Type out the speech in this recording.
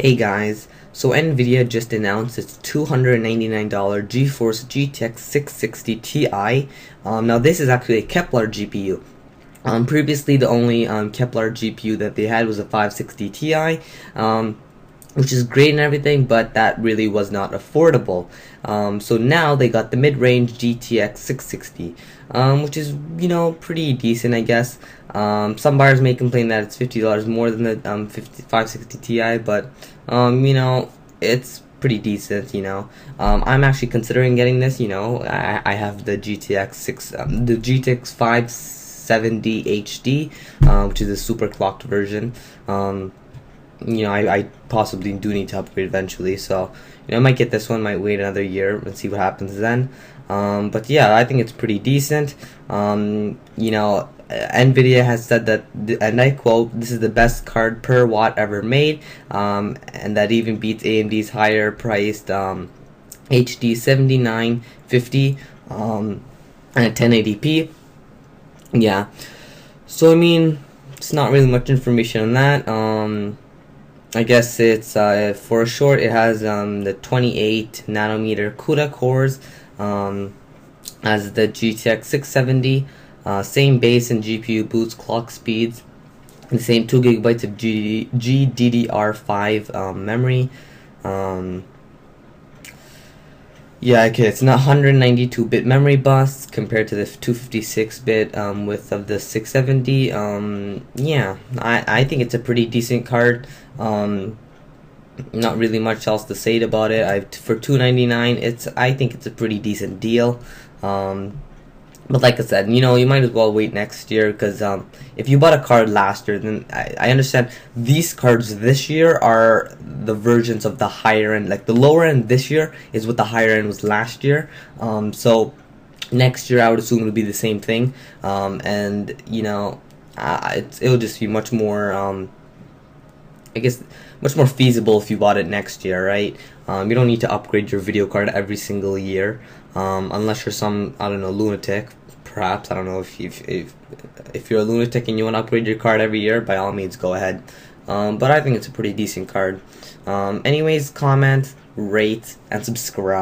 Hey guys, so NVIDIA just announced its $299 GeForce GTX 660 Ti. Now this is actually a Kepler GPU. Previously the only Kepler GPU that they had was a 560 Ti, which is great and everything, but that really was not affordable. So now they got the mid-range GTX 660, which is, pretty decent, I guess. Some buyers may complain that it's $50 more than the 560 Ti, but, it's pretty decent, I'm actually considering getting this, I have the the GTX 570 HD, which is a super clocked version. I possibly do need to upgrade eventually, so I might get this one, might wait another year and see what happens then. But yeah, I think it's pretty decent. NVIDIA has said that, and I quote, "This is the best card per watt ever made," and that even beats AMD's higher priced HD 7950 and at 1080p. Yeah, so I mean, it's not really much information on that. I guess it's for short. It has the 28 nanometer CUDA cores as the GTX 670. Same base and GPU boost clock speeds. The same 2 gigabytes of GDDR5 memory. Yeah, okay, it's not 192-bit memory bus compared to the 256-bit width of the 670. Yeah, I think it's a pretty decent card. Not really much else to say about it. For $299, I think it's a pretty decent deal. But like I said, you might as well wait next year, because if you bought a card last year, then I understand these cards this year are the versions of the higher end. Like the lower end this year is what the higher end was last year. So next year I would assume it'll be the same thing. And it'll just be much more, I guess, much more feasible if you bought it next year, right? You don't need to upgrade your video card every single year, unless you're some, I don't know, lunatic. Perhaps, I don't know, if you're a lunatic and you want to upgrade your card every year, by all means go ahead. But I think it's a pretty decent card. Anyways, comment, rate, and subscribe.